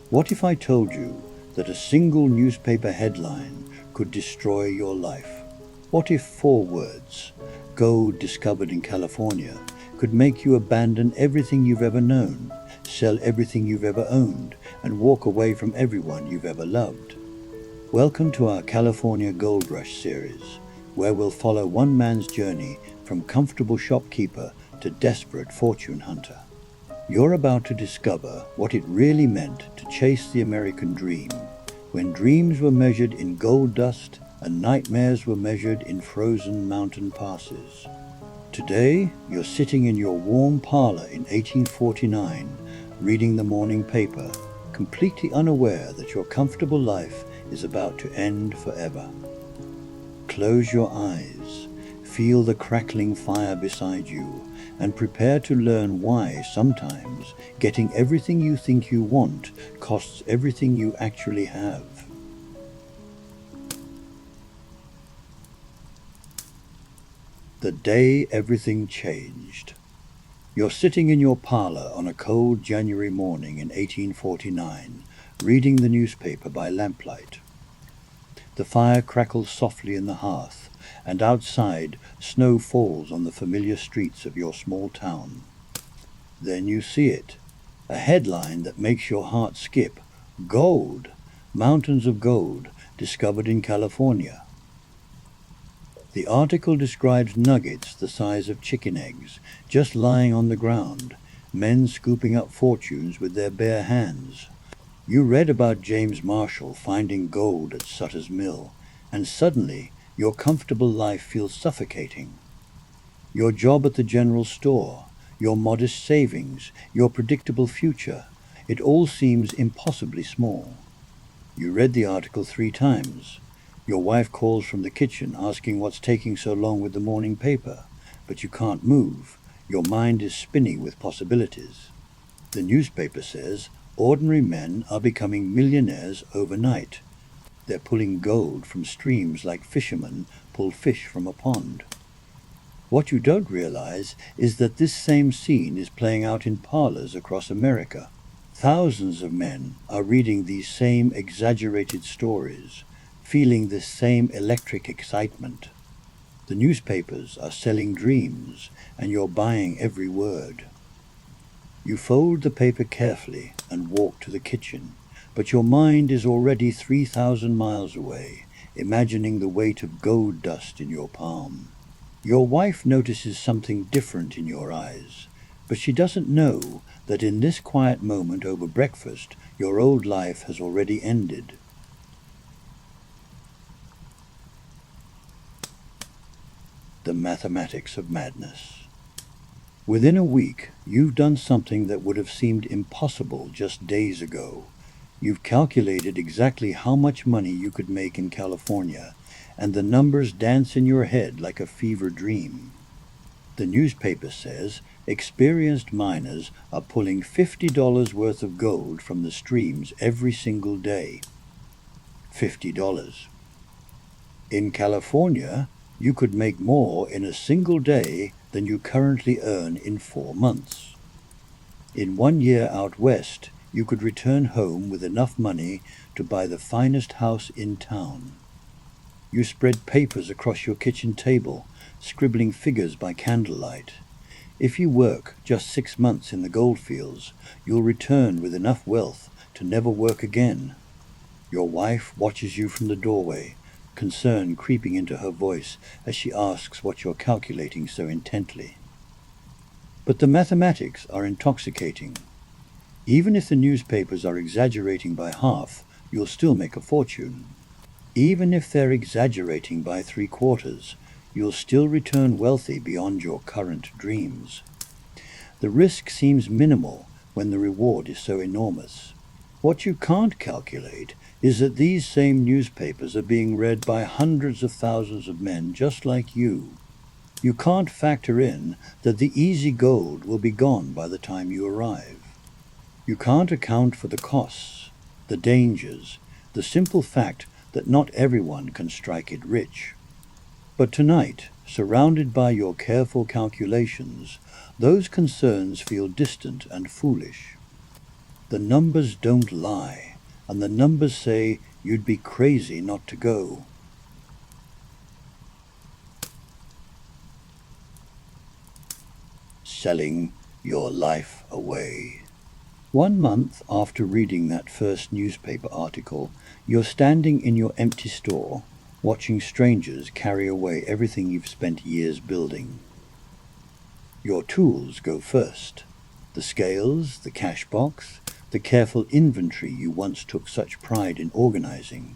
What if I told you that a single newspaper headline could destroy your life? What if 4 words, gold discovered in California, could make you abandon everything you've ever known, sell everything you've ever owned, and walk away from everyone you've ever loved? Welcome to our California Gold Rush series, where we'll follow one man's journey from comfortable shopkeeper to desperate fortune hunter. You're about to discover what it really meant to chase the American dream, when dreams were measured in gold dust and nightmares were measured in frozen mountain passes. Today, you're sitting in your warm parlor in 1849, reading the morning paper, completely unaware that your comfortable life is about to end forever. Close your eyes, feel the crackling fire beside you, and prepare to learn why sometimes getting everything you think you want costs everything you actually have. The day everything changed. You're sitting in your parlor on a cold January morning in 1849, reading the newspaper by lamplight. The fire crackles softly in the hearth, and outside snow falls on the familiar streets of your small town. Then you see it, a headline that makes your heart skip. Gold! Mountains of gold discovered in California. The article describes nuggets the size of chicken eggs just lying on the ground, men scooping up fortunes with their bare hands. You read about James Marshall finding gold at Sutter's Mill, and suddenly your comfortable life feels suffocating. Your job at the general store, your modest savings, your predictable future, it all seems impossibly small. You read the article 3 times. Your wife calls from the kitchen asking what's taking so long with the morning paper, but you can't move. Your mind is spinning with possibilities. The newspaper says ordinary men are becoming millionaires overnight. They're pulling gold from streams like fishermen pull fish from a pond. What you don't realize is that this same scene is playing out in parlors across America. Thousands of men are reading these same exaggerated stories, feeling this same electric excitement. The newspapers are selling dreams, and you're buying every word. You fold the paper carefully and walk to the kitchen, but your mind is already 3,000 miles away, imagining the weight of gold dust in your palm. Your wife notices something different in your eyes, but she doesn't know that in this quiet moment over breakfast, your old life has already ended. The mathematics of madness. Within a week, you've done something that would have seemed impossible just days ago. You've calculated exactly how much money you could make in California, and the numbers dance in your head like a fever dream. The newspaper says experienced miners are pulling $50 worth of gold from the streams every single day. $50. In California, you could make more in a single day than you currently earn in 4 months. In 1 year out west, you could return home with enough money to buy the finest house in town. You spread papers across your kitchen table, scribbling figures by candlelight. If you work just 6 months in the goldfields, you'll return with enough wealth to never work again. Your wife watches you from the doorway, concern creeping into her voice as she asks what you're calculating so intently. But the mathematics are intoxicating. Even if the newspapers are exaggerating by half, you'll still make a fortune. Even if they're exaggerating by 3/4, you'll still return wealthy beyond your current dreams. The risk seems minimal when the reward is so enormous. What you can't calculate is that these same newspapers are being read by hundreds of thousands of men just like you. You can't factor in that the easy gold will be gone by the time you arrive. You can't account for the costs, the dangers, the simple fact that not everyone can strike it rich. But tonight, surrounded by your careful calculations, those concerns feel distant and foolish. The numbers don't lie, and the numbers say you'd be crazy not to go. Selling your life away. 1 month after reading that first newspaper article, you're standing in your empty store, watching strangers carry away everything you've spent years building. Your tools go first. The scales, the cash box, the careful inventory you once took such pride in organizing.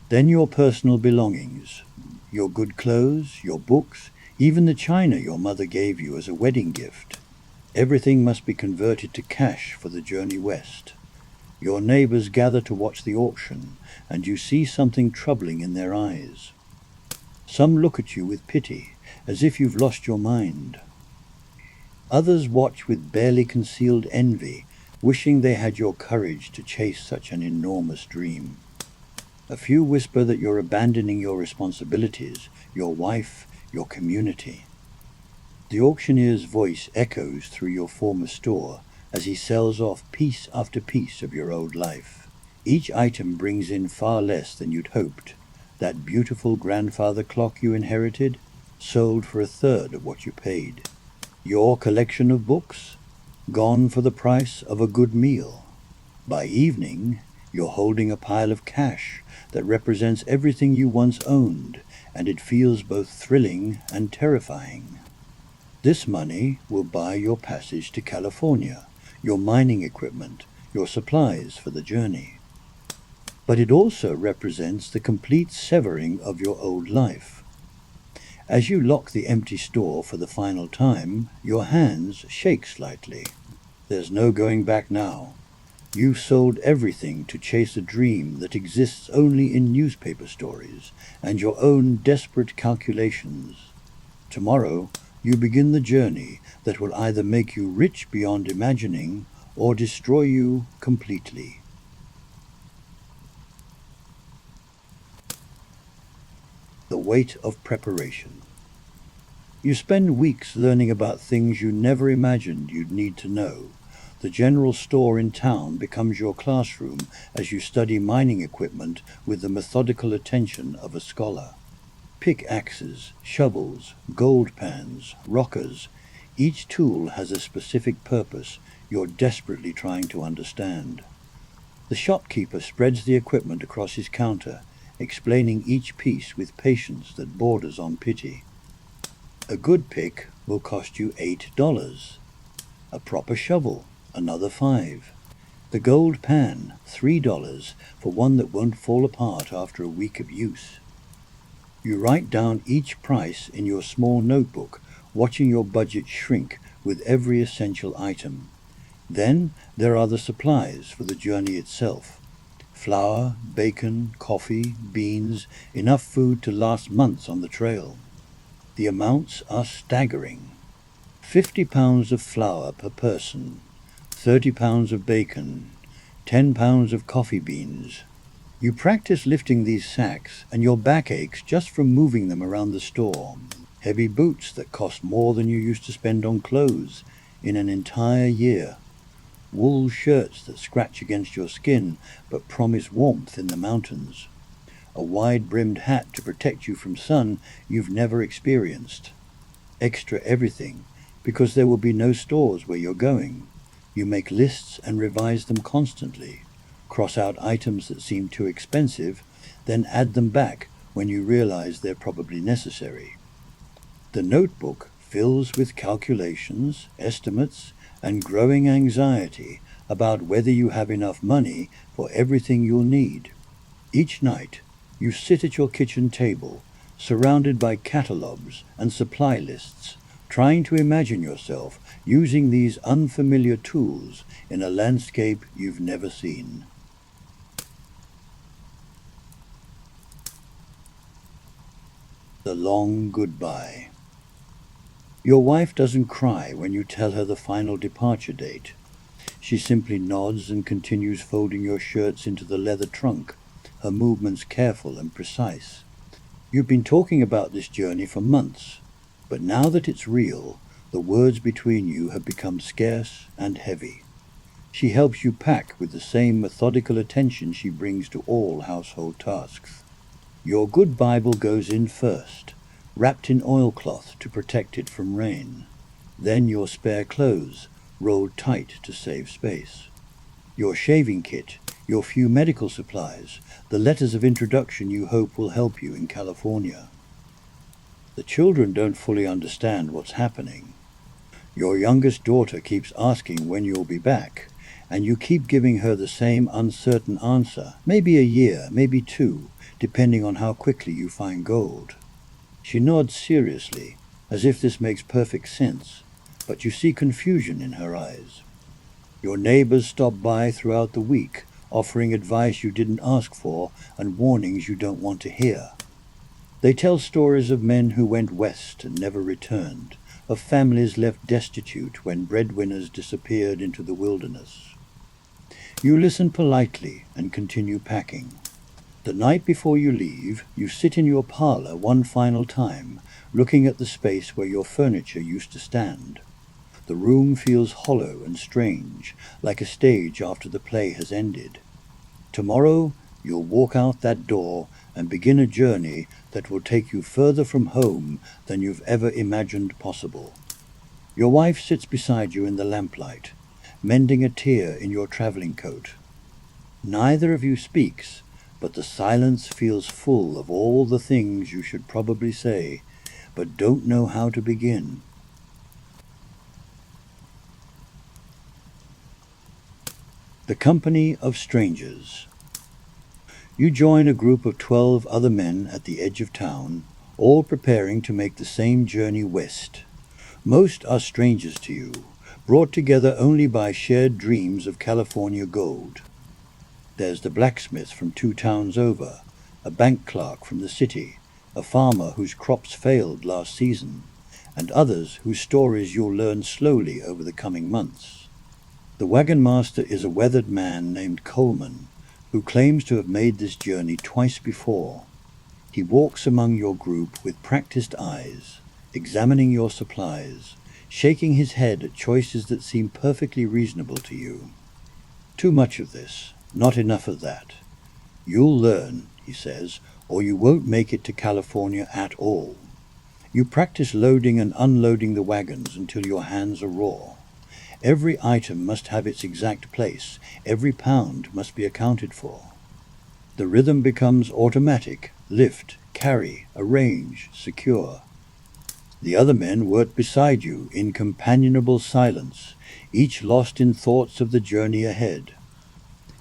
Then your personal belongings, your good clothes, your books, even the china your mother gave you as a wedding gift. Everything must be converted to cash for the journey west. Your neighbors gather to watch the auction, and you see something troubling in their eyes. Some look at you with pity, as if you've lost your mind. Others watch with barely concealed envy, wishing they had your courage to chase such an enormous dream. A few whisper that you're abandoning your responsibilities, your wife, your community. The auctioneer's voice echoes through your former store as he sells off piece after piece of your old life. Each item brings in far less than you'd hoped. That beautiful grandfather clock you inherited sold for 1/3 of what you paid. Your collection of books gone for the price of a good meal. By evening, you're holding a pile of cash that represents everything you once owned, and it feels both thrilling and terrifying. This money will buy your passage to California, your mining equipment, your supplies for the journey. But it also represents the complete severing of your old life. As you lock the empty store for the final time, your hands shake slightly. There's no going back now. You sold everything to chase a dream that exists only in newspaper stories and your own desperate calculations. Tomorrow, you begin the journey that will either make you rich beyond imagining or destroy you completely. The weight of preparation. You spend weeks learning about things you never imagined you'd need to know. The general store in town becomes your classroom as you study mining equipment with the methodical attention of a scholar. Pickaxes, shovels, gold pans, rockers. Each tool has a specific purpose you're desperately trying to understand. The shopkeeper spreads the equipment across his counter, explaining each piece with patience that borders on pity. A good pick will cost you $8. A proper shovel, another $5. The gold pan, $3 for one that won't fall apart after a week of use. You write down each price in your small notebook, watching your budget shrink with every essential item. Then there are the supplies for the journey itself. Flour, bacon, coffee, beans, enough food to last months on the trail. The amounts are staggering. 50 pounds of flour per person, 30 pounds of bacon, 10 pounds of coffee beans. You practice lifting these sacks, and your back aches just from moving them around the store. Heavy boots that cost more than you used to spend on clothes in an entire year. Wool shirts that scratch against your skin but promise warmth in the mountains. A wide-brimmed hat to protect you from sun you've never experienced. Extra everything, because there will be no stores where you're going. You make lists and revise them constantly. Cross out items that seem too expensive, then add them back when you realize they're probably necessary. The notebook fills with calculations, estimates, and growing anxiety about whether you have enough money for everything you'll need. Each night, you sit at your kitchen table, surrounded by catalogs and supply lists, trying to imagine yourself using these unfamiliar tools in a landscape you've never seen. The long goodbye. Your wife doesn't cry when you tell her the final departure date. She simply nods and continues folding your shirts into the leather trunk, her movements careful and precise. You've been talking about this journey for months, but now that it's real, the words between you have become scarce and heavy. She helps you pack with the same methodical attention she brings to all household tasks. Your good Bible goes in first, wrapped in oilcloth to protect it from rain. Then your spare clothes, rolled tight to save space. Your shaving kit, your few medical supplies, the letters of introduction you hope will help you in California. The children don't fully understand what's happening. Your youngest daughter keeps asking when you'll be back, and you keep giving her the same uncertain answer, maybe a year, maybe two, depending on how quickly you find gold. She nods seriously, as if this makes perfect sense, but you see confusion in her eyes. Your neighbors stop by throughout the week, offering advice you didn't ask for and warnings you don't want to hear. They tell stories of men who went west and never returned, of families left destitute when breadwinners disappeared into the wilderness. You listen politely and continue packing. The night before you leave, you sit in your parlor one final time, looking at the space where your furniture used to stand. The room feels hollow and strange, like a stage after the play has ended. Tomorrow, you'll walk out that door and begin a journey that will take you further from home than you've ever imagined possible. Your wife sits beside you in the lamplight, mending a tear in your traveling coat. Neither of you speaks, but the silence feels full of all the things you should probably say, but don't know how to begin. The company of strangers. You join a group of 12 other men at the edge of town, all preparing to make the same journey west. Most are strangers to you, brought together only by shared dreams of California gold. There's the blacksmith from 2 towns over, a bank clerk from the city, a farmer whose crops failed last season, and others whose stories you'll learn slowly over the coming months. The wagon master is a weathered man named Coleman, who claims to have made this journey twice before. He walks among your group with practiced eyes, examining your supplies, shaking his head at choices that seem perfectly reasonable to you. Too much of this, not enough of that. You'll learn, he says, or you won't make it to California at all. You practice loading and unloading the wagons until your hands are raw. Every item must have its exact place. Every pound must be accounted for. The rhythm becomes automatic: lift, carry, arrange, secure. The other men work beside you in companionable silence, each lost in thoughts of the journey ahead.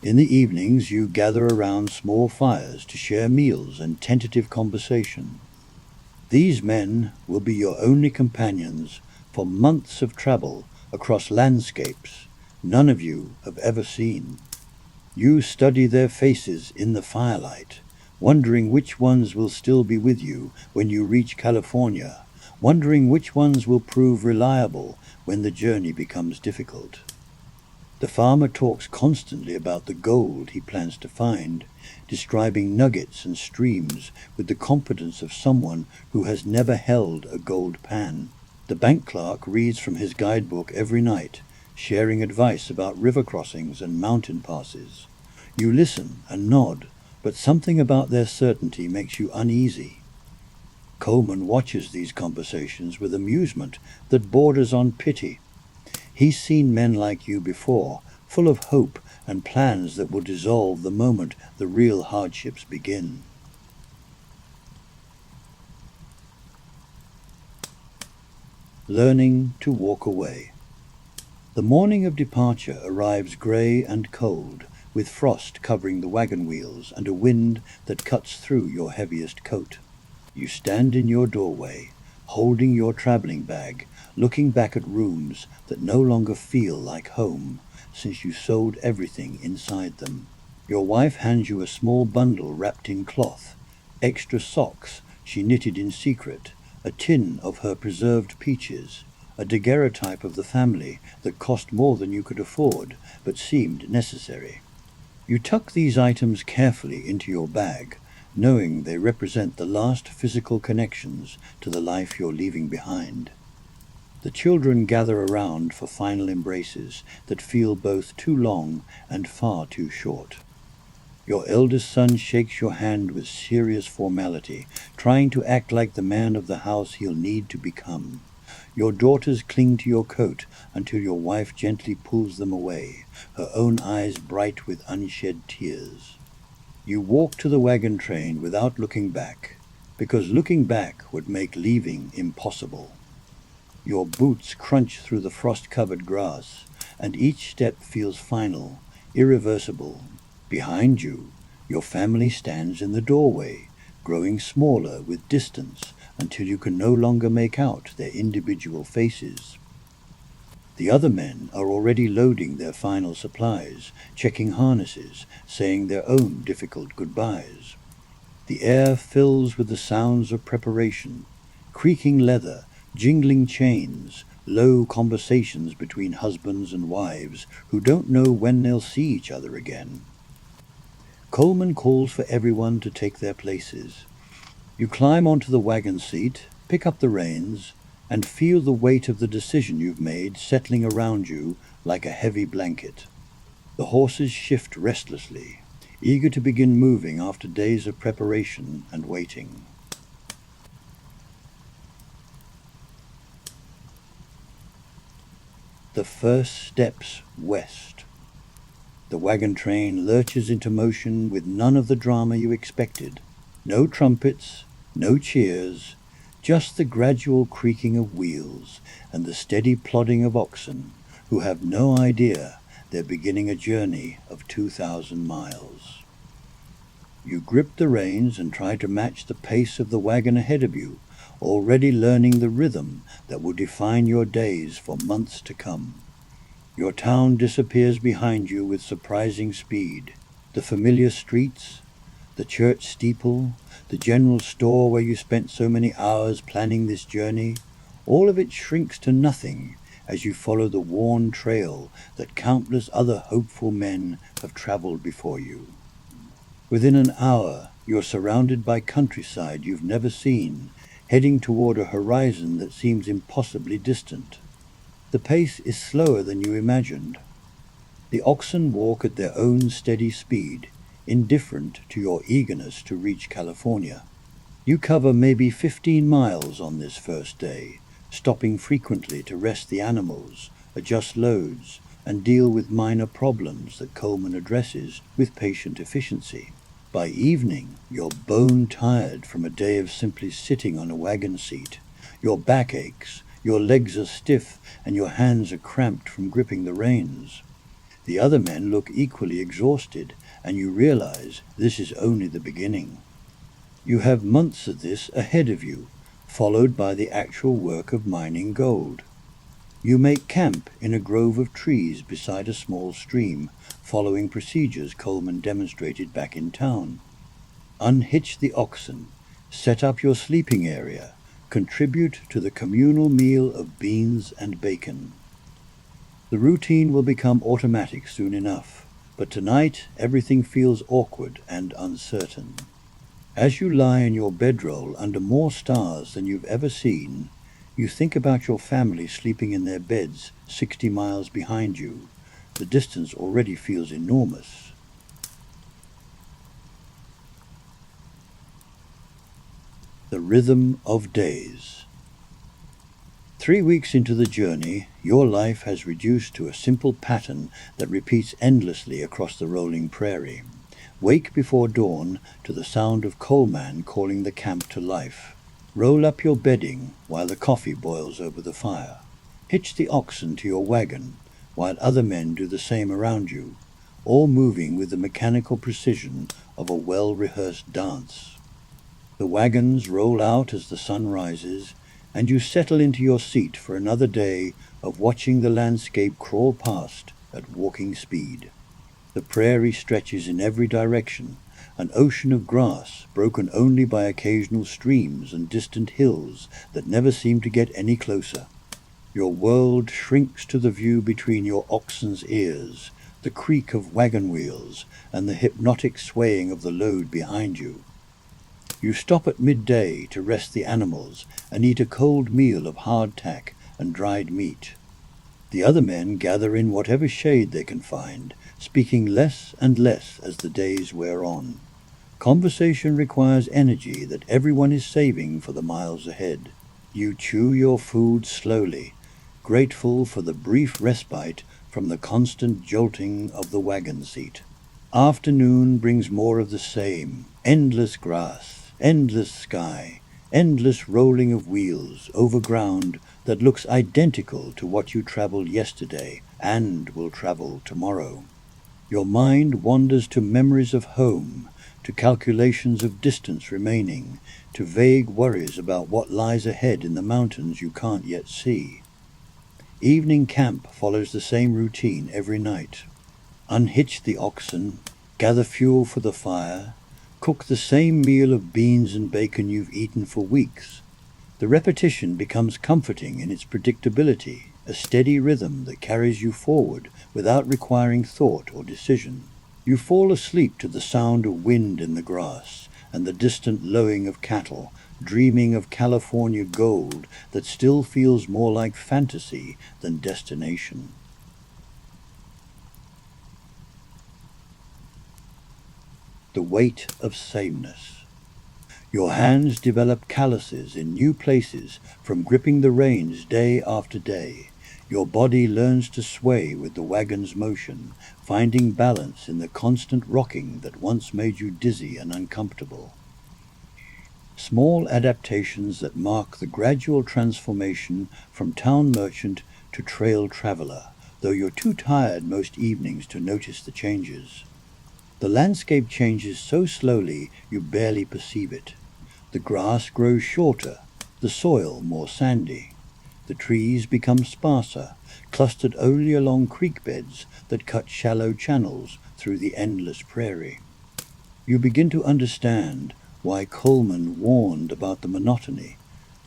In the evenings you gather around small fires to share meals and tentative conversation. These men will be your only companions for months of travel across landscapes none of you have ever seen. You study their faces in the firelight, wondering which ones will still be with you when you reach California, wondering which ones will prove reliable when the journey becomes difficult. The farmer talks constantly about the gold he plans to find, describing nuggets and streams with the confidence of someone who has never held a gold pan. The bank clerk reads from his guidebook every night, sharing advice about river crossings and mountain passes. You listen and nod, but something about their certainty makes you uneasy. Coleman watches these conversations with amusement that borders on pity. He's seen men like you before, full of hope and plans that will dissolve the moment the real hardships begin. Learning to walk away. The morning of departure arrives grey and cold, with frost covering the wagon wheels and a wind that cuts through your heaviest coat. You stand in your doorway, holding your traveling bag, looking back at rooms that no longer feel like home, since you sold everything inside them. Your wife hands you a small bundle wrapped in cloth, extra socks she knitted in secret, a tin of her preserved peaches, a daguerreotype of the family that cost more than you could afford, but seemed necessary. You tuck these items carefully into your bag, knowing they represent the last physical connections to the life you're leaving behind. The children gather around for final embraces that feel both too long and far too short. Your eldest son shakes your hand with serious formality, trying to act like the man of the house he'll need to become. Your daughters cling to your coat until your wife gently pulls them away, her own eyes bright with unshed tears. You walk to the wagon train without looking back, because looking back would make leaving impossible. Your boots crunch through the frost-covered grass, and each step feels final, irreversible. Behind you, your family stands in the doorway, growing smaller with distance until you can no longer make out their individual faces. The other men are already loading their final supplies, checking harnesses, saying their own difficult goodbyes. The air fills with the sounds of preparation, creaking leather, jingling chains, low conversations between husbands and wives who don't know when they'll see each other again. Coleman calls for everyone to take their places. You climb onto the wagon seat, pick up the reins, and feel the weight of the decision you've made settling around you like a heavy blanket. The horses shift restlessly, eager to begin moving after days of preparation and waiting. The first steps west. The wagon train lurches into motion with none of the drama you expected. No trumpets, no cheers, just the gradual creaking of wheels and the steady plodding of oxen who have no idea they're beginning a journey of 2,000 miles. You grip the reins and try to match the pace of the wagon ahead of you, already learning the rhythm that will define your days for months to come. Your town disappears behind you with surprising speed. The familiar streets, the church steeple, the general store where you spent so many hours planning this journey, all of it shrinks to nothing as you follow the worn trail that countless other hopeful men have traveled before you. Within an hour, you're surrounded by countryside you've never seen, heading toward a horizon that seems impossibly distant. The pace is slower than you imagined. The oxen walk at their own steady speed, indifferent to your eagerness to reach California. You cover maybe 15 miles on this first day, stopping frequently to rest the animals, adjust loads, and deal with minor problems that Coleman addresses with patient efficiency. By evening, you're bone-tired from a day of simply sitting on a wagon seat. Your back aches, your legs are stiff, and your hands are cramped from gripping the reins. The other men look equally exhausted, and you realize this is only the beginning. You have months of this ahead of you, followed by the actual work of mining gold. You make camp in a grove of trees beside a small stream, following procedures Coleman demonstrated back in town. Unhitch the oxen, set up your sleeping area, contribute to the communal meal of beans and bacon. The routine will become automatic soon enough, but tonight everything feels awkward and uncertain. As you lie in your bedroll under more stars than you've ever seen, you think about your family sleeping in their beds 60 miles behind you. The distance already feels enormous. The rhythm of days. 3 weeks into the journey, your life has reduced to a simple pattern that repeats endlessly across the rolling prairie. Wake before dawn to the sound of Coleman calling the camp to life. Roll up your bedding while the coffee boils over the fire. Hitch the oxen to your wagon while other men do the same around you, all moving with the mechanical precision of a well-rehearsed dance. The wagons roll out as the sun rises, and you settle into your seat for another day of watching the landscape crawl past at walking speed. The prairie stretches in every direction, an ocean of grass broken only by occasional streams and distant hills that never seem to get any closer. Your world shrinks to the view between your oxen's ears, the creak of wagon wheels, and the hypnotic swaying of the load behind you. You stop at midday to rest the animals and eat a cold meal of hardtack and dried meat. The other men gather in whatever shade they can find, speaking less and less as the days wear on. Conversation requires energy that everyone is saving for the miles ahead. You chew your food slowly, grateful for the brief respite from the constant jolting of the wagon seat. Afternoon brings more of the same: endless grass, endless sky, endless rolling of wheels over ground that looks identical to what you traveled yesterday and will travel tomorrow. Your mind wanders to memories of home, to calculations of distance remaining, to vague worries about what lies ahead in the mountains you can't yet see. Evening camp follows the same routine every night. Unhitch the oxen, gather fuel for the fire, cook the same meal of beans and bacon you've eaten for weeks. The repetition becomes comforting in its predictability, a steady rhythm that carries you forward without requiring thought or decision. You fall asleep to the sound of wind in the grass and the distant lowing of cattle, dreaming of California gold that still feels more like fantasy than destination. The weight of sameness. Your hands develop calluses in new places from gripping the reins day after day. Your body learns to sway with the wagon's motion, finding balance in the constant rocking that once made you dizzy and uncomfortable. Small adaptations that mark the gradual transformation from town merchant to trail traveler, though you're too tired most evenings to notice the changes. The landscape changes so slowly you barely perceive it. The grass grows shorter, the soil more sandy. The trees become sparser, clustered only along creek beds that cut shallow channels through the endless prairie. You begin to understand why Coleman warned about the monotony,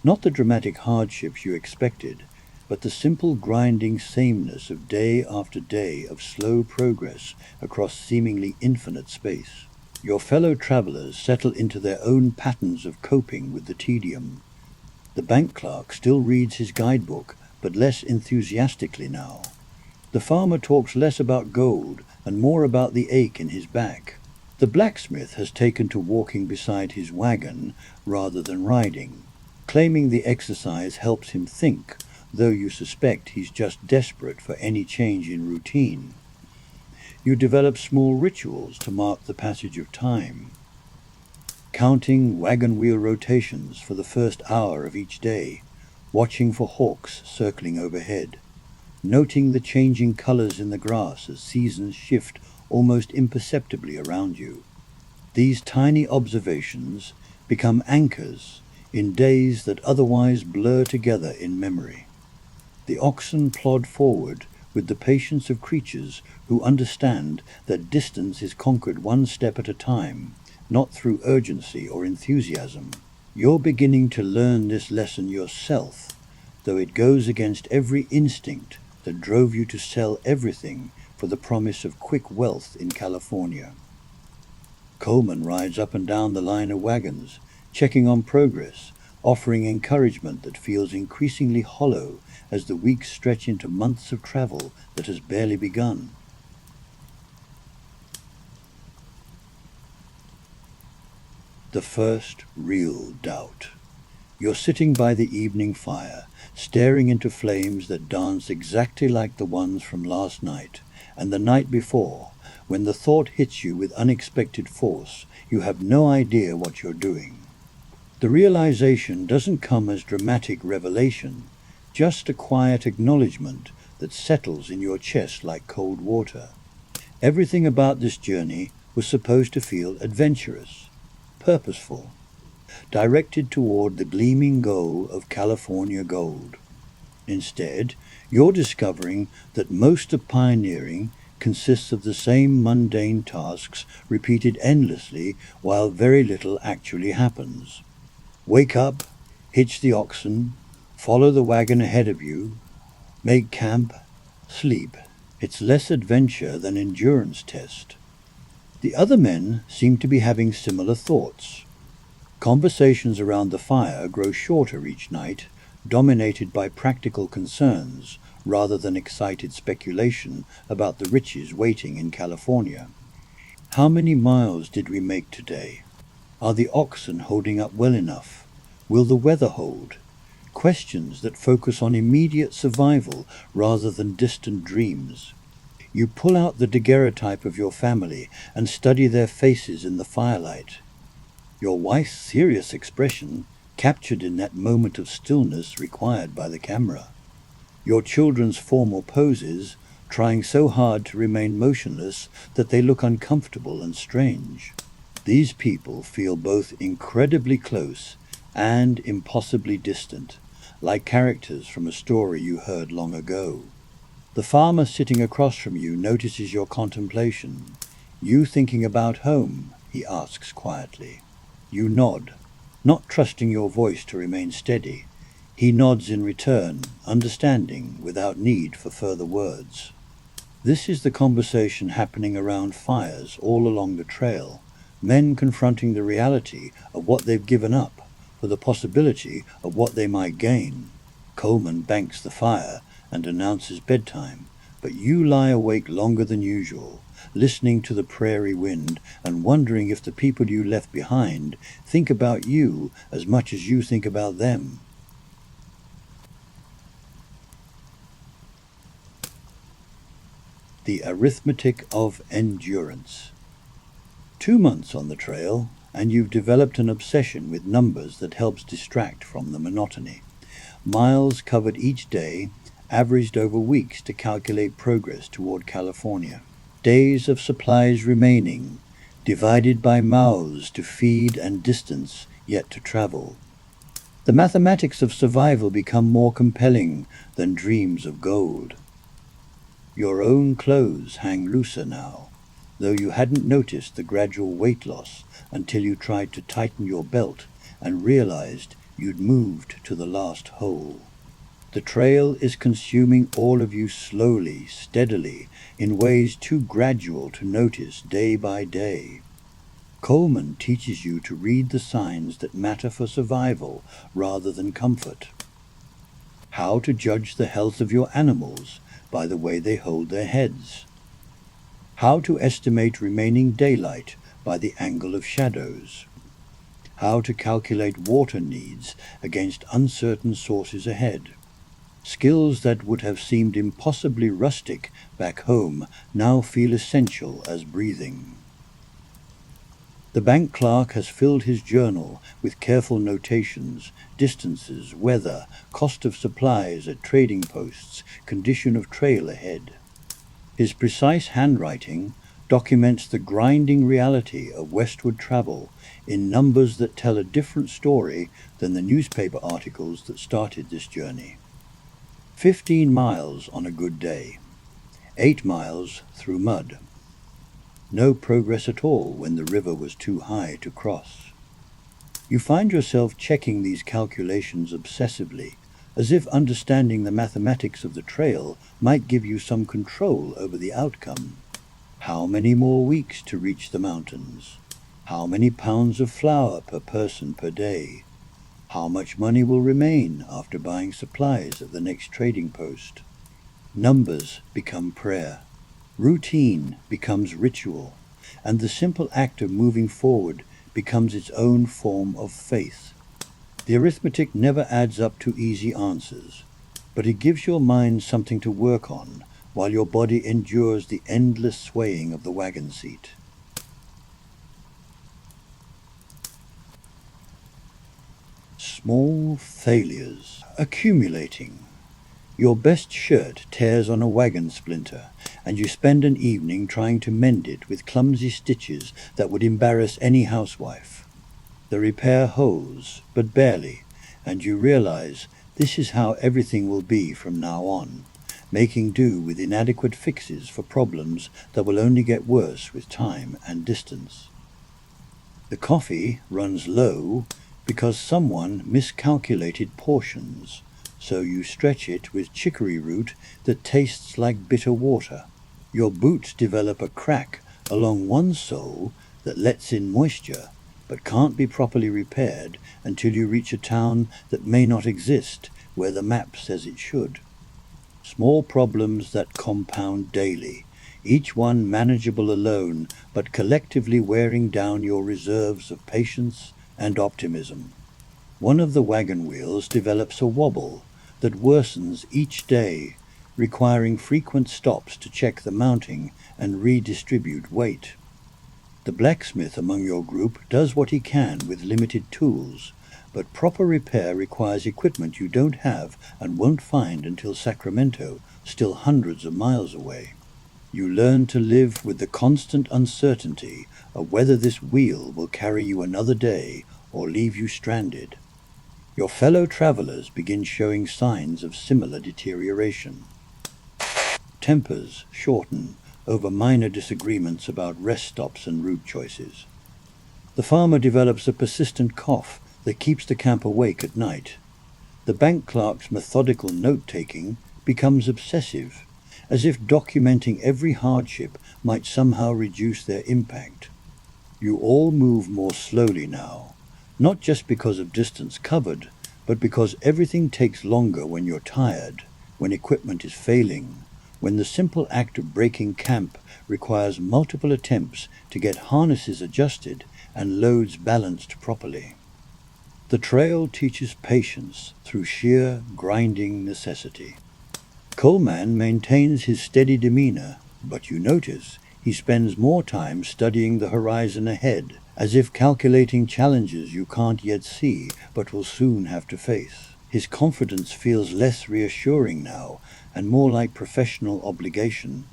not the dramatic hardships you expected, but the simple grinding sameness of day after day of slow progress across seemingly infinite space. Your fellow travelers settle into their own patterns of coping with the tedium. The bank clerk still reads his guidebook, but less enthusiastically now. The farmer talks less about gold and more about the ache in his back. The blacksmith has taken to walking beside his wagon rather than riding, claiming the exercise helps him think, though you suspect he's just desperate for any change in routine. You develop small rituals to mark the passage of time, counting wagon wheel rotations for the first hour of each day, watching for hawks circling overhead, noting the changing colors in the grass as seasons shift almost imperceptibly around you. These tiny observations become anchors in days that otherwise blur together in memory. The oxen plod forward with the patience of creatures who understand that distance is conquered one step at a time, not through urgency or enthusiasm. You're beginning to learn this lesson yourself, though it goes against every instinct that drove you to sell everything for the promise of quick wealth in California. Coleman rides up and down the line of wagons, checking on progress, offering encouragement that feels increasingly hollow as the weeks stretch into months of travel that has barely begun. The first real doubt. You're sitting by the evening fire, staring into flames that dance exactly like the ones from last night and the night before. When the thought hits you with unexpected force, you have no idea what you're doing. The realization doesn't come as dramatic revelation, just a quiet acknowledgement that settles in your chest like cold water. Everything about this journey was supposed to feel adventurous, purposeful, directed toward the gleaming goal of California gold. Instead, you're discovering that most of pioneering consists of the same mundane tasks repeated endlessly while very little actually happens. Wake up, hitch the oxen, follow the wagon ahead of you, make camp, sleep. It's less adventure than endurance test. The other men seem to be having similar thoughts. Conversations around the fire grow shorter each night, dominated by practical concerns rather than excited speculation about the riches waiting in California. How many miles did we make today? Are the oxen holding up well enough? Will the weather hold? Questions that focus on immediate survival rather than distant dreams. You pull out the daguerreotype of your family and study their faces in the firelight. Your wife's serious expression captured in that moment of stillness required by the camera. Your children's formal poses, trying so hard to remain motionless that they look uncomfortable and strange. These people feel both incredibly close and impossibly distant, like characters from a story you heard long ago. The farmer sitting across from you notices your contemplation. "You thinking about home?" he asks quietly. You nod, not trusting your voice to remain steady. He nods in return, understanding without need for further words. This is the conversation happening around fires all along the trail, men confronting the reality of what they've given up for the possibility of what they might gain. Coleman banks the fire and announces bedtime, but you lie awake longer than usual, listening to the prairie wind and wondering if the people you left behind think about you as much as you think about them. The arithmetic of endurance. 2 months on the trail, and you've developed an obsession with numbers that helps distract from the monotony. Miles covered each day, averaged over weeks to calculate progress toward California. Days of supplies remaining, divided by mouths to feed and distance yet to travel. The mathematics of survival become more compelling than dreams of gold. Your own clothes hang looser now, though you hadn't noticed the gradual weight loss until you tried to tighten your belt and realized you'd moved to the last hole. The trail is consuming all of you slowly, steadily, in ways too gradual to notice day by day. Coleman teaches you to read the signs that matter for survival rather than comfort. How to judge the health of your animals by the way they hold their heads. How to estimate remaining daylight by the angle of shadows. How to calculate water needs against uncertain sources ahead. Skills that would have seemed impossibly rustic back home now feel essential as breathing. The bank clerk has filled his journal with careful notations, distances, weather, cost of supplies at trading posts, condition of trail ahead. His precise handwriting documents the grinding reality of westward travel in numbers that tell a different story than the newspaper articles that started this journey. 15 miles on a good day, 8 miles through mud. No progress at all when the river was too high to cross. You find yourself checking these calculations obsessively, as if understanding the mathematics of the trail might give you some control over the outcome. How many more weeks to reach the mountains? How many pounds of flour per person per day? How much money will remain after buying supplies at the next trading post? Numbers become prayer. Routine becomes ritual, and the simple act of moving forward becomes its own form of faith. The arithmetic never adds up to easy answers, but it gives your mind something to work on while your body endures the endless swaying of the wagon seat. Small failures accumulating. Your best shirt tears on a wagon splinter, and you spend an evening trying to mend it with clumsy stitches that would embarrass any housewife. The repair holds, but barely, and you realize this is how everything will be from now on, making do with inadequate fixes for problems that will only get worse with time and distance. The coffee runs low because someone miscalculated portions, so you stretch it with chicory root that tastes like bitter water. Your boots develop a crack along one sole that lets in moisture, but can't be properly repaired until you reach a town that may not exist where the map says it should. Small problems that compound daily, each one manageable alone, but collectively wearing down your reserves of patience and optimism. One of the wagon wheels develops a wobble that worsens each day, requiring frequent stops to check the mounting and redistribute weight. The blacksmith among your group does what he can with limited tools, but proper repair requires equipment you don't have and won't find until Sacramento, still hundreds of miles away. You learn to live with the constant uncertainty of whether this wheel will carry you another day or leave you stranded. Your fellow travelers begin showing signs of similar deterioration. Tempers shorten over minor disagreements about rest stops and route choices. The farmer develops a persistent cough that keeps the camp awake at night. The bank clerk's methodical note-taking becomes obsessive, as if documenting every hardship might somehow reduce their impact. You all move more slowly now, not just because of distance covered, but because everything takes longer when you're tired, when equipment is failing, when the simple act of breaking camp requires multiple attempts to get harnesses adjusted and loads balanced properly. The trail teaches patience through sheer grinding necessity. Coleman maintains his steady demeanor, but you notice he spends more time studying the horizon ahead, as if calculating challenges you can't yet see but will soon have to face. His confidence feels less reassuring now and more like professional obligation.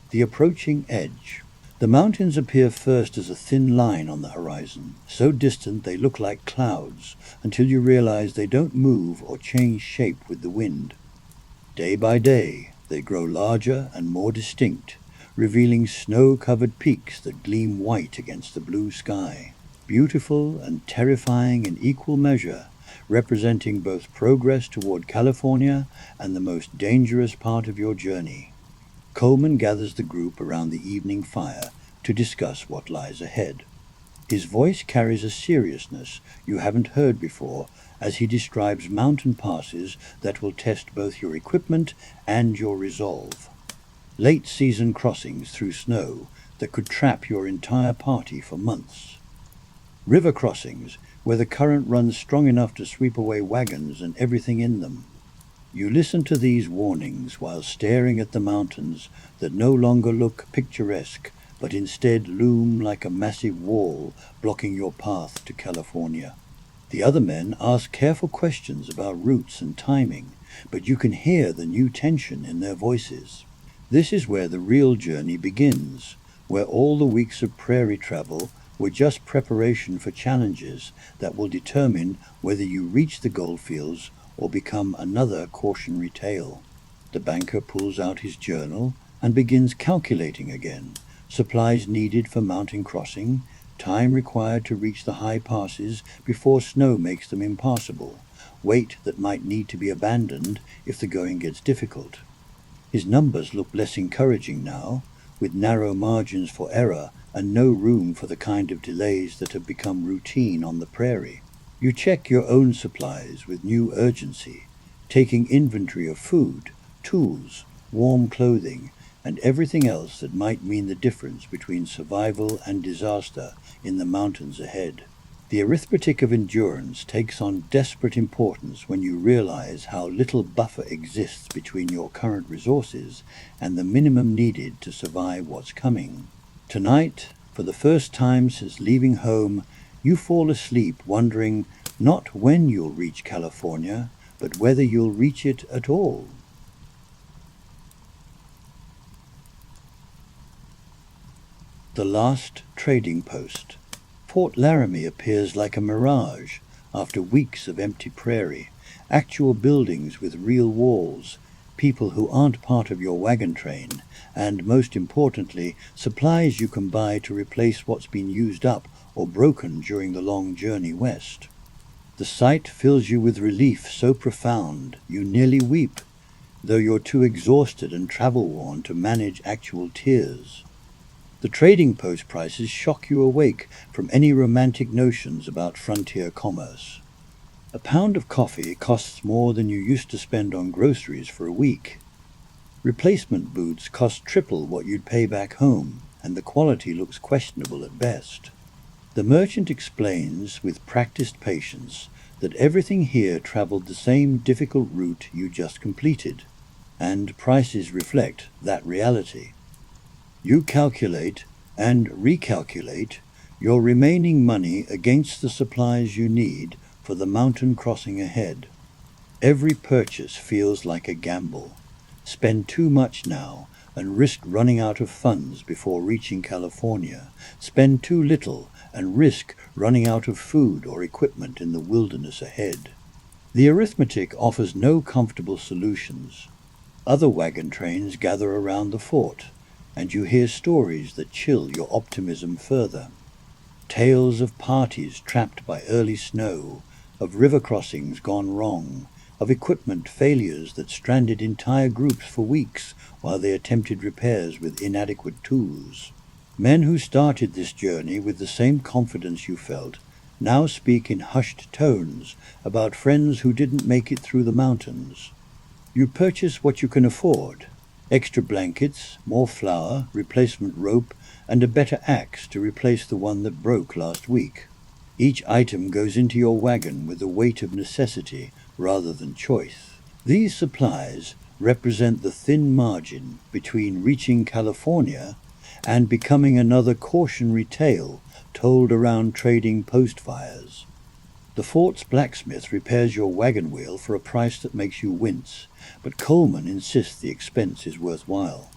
The approaching edge. The mountains appear first as a thin line on the horizon, so distant they look like clouds, until you realize they don't move or change shape with the wind. Day by day, they grow larger and more distinct, revealing snow-covered peaks that gleam white against the blue sky. Beautiful and terrifying in equal measure, representing both progress toward California and the most dangerous part of your journey. Coleman gathers the group around the evening fire to discuss what lies ahead. His voice carries a seriousness you haven't heard before as he describes mountain passes that will test both your equipment and your resolve. Late-season crossings through snow that could trap your entire party for months. River crossings where the current runs strong enough to sweep away wagons and everything in them. You listen to these warnings while staring at the mountains that no longer look picturesque, but instead loom like a massive wall blocking your path to California. The other men ask careful questions about routes and timing, but you can hear the new tension in their voices. This is where the real journey begins, where all the weeks of prairie travel were just preparation for challenges that will determine whether you reach the goldfields or become another cautionary tale. The banker pulls out his journal and begins calculating again, supplies needed for mountain crossing, time required to reach the high passes before snow makes them impassable, weight that might need to be abandoned if the going gets difficult. His numbers look less encouraging now, with narrow margins for error and no room for the kind of delays that have become routine on the prairie. You check your own supplies with new urgency, taking inventory of food, tools, warm clothing, and everything else that might mean the difference between survival and disaster in the mountains ahead. The arithmetic of endurance takes on desperate importance when you realize how little buffer exists between your current resources and the minimum needed to survive what's coming. Tonight, for the first time since leaving home, you fall asleep wondering not when you'll reach California, but whether you'll reach it at all. The last trading post. Fort Laramie appears like a mirage after weeks of empty prairie, actual buildings with real walls, people who aren't part of your wagon train, and most importantly, supplies you can buy to replace what's been used up or broken during the long journey west. The sight fills you with relief so profound you nearly weep, though you're too exhausted and travel-worn to manage actual tears. The trading post prices shock you awake from any romantic notions about frontier commerce. A pound of coffee costs more than you used to spend on groceries for a week. Replacement boots cost triple what you'd pay back home, and the quality looks questionable at best. The merchant explains with practiced patience that everything here traveled the same difficult route you just completed, and prices reflect that reality. You calculate and recalculate your remaining money against the supplies you need for the mountain crossing ahead. Every purchase feels like a gamble. Spend too much now and risk running out of funds before reaching California. Spend too little and risk running out of food or equipment in the wilderness ahead. The arithmetic offers no comfortable solutions. Other wagon trains gather around the fort, and you hear stories that chill your optimism further. Tales of parties trapped by early snow, of river crossings gone wrong, of equipment failures that stranded entire groups for weeks while they attempted repairs with inadequate tools. Men who started this journey with the same confidence you felt now speak in hushed tones about friends who didn't make it through the mountains. You purchase what you can afford: extra blankets, more flour, replacement rope, and a better axe to replace the one that broke last week. Each item goes into your wagon with the weight of necessity rather than choice. These supplies represent the thin margin between reaching California and becoming another cautionary tale told around trading post fires. The fort's blacksmith repairs your wagon wheel for a price that makes you wince, but Coleman insists the expense is worthwhile.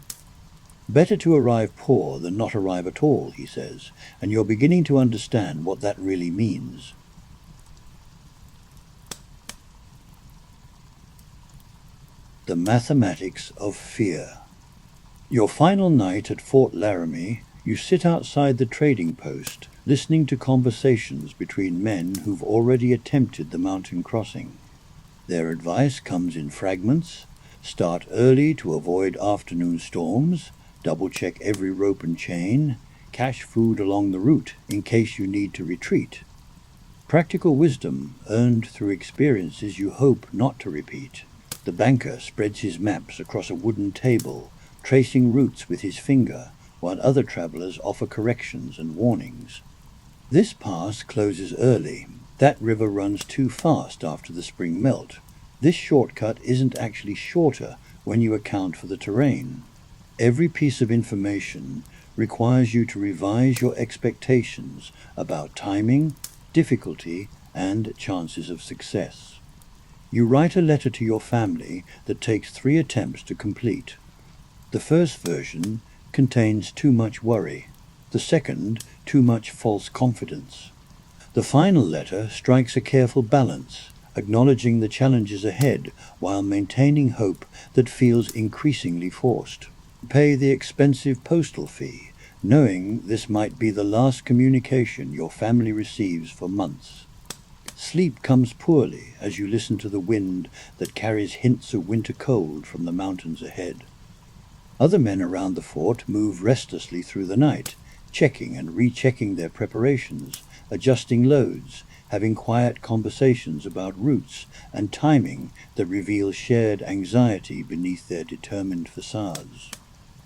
Better to arrive poor than not arrive at all, he says, and you're beginning to understand what that really means. The mathematics of fear. Your final night at Fort Laramie, you sit outside the trading post, listening to conversations between men who've already attempted the mountain crossing. Their advice comes in fragments: start early to avoid afternoon storms, double-check every rope and chain, cache food along the route in case you need to retreat. Practical wisdom earned through experiences you hope not to repeat. The banker spreads his maps across a wooden table, tracing routes with his finger, while other travelers offer corrections and warnings. This pass closes early. That river runs too fast after the spring melt. This shortcut isn't actually shorter when you account for the terrain. Every piece of information requires you to revise your expectations about timing, difficulty, and chances of success. You write a letter to your family that takes 3 attempts to complete. The first version contains too much worry. The second, too much false confidence. The final letter strikes a careful balance, acknowledging the challenges ahead while maintaining hope that feels increasingly forced. Pay the expensive postal fee, knowing this might be the last communication your family receives for months. Sleep comes poorly as you listen to the wind that carries hints of winter cold from the mountains ahead. Other men around the fort move restlessly through the night, checking and rechecking their preparations, adjusting loads, having quiet conversations about routes and timing that reveal shared anxiety beneath their determined facades.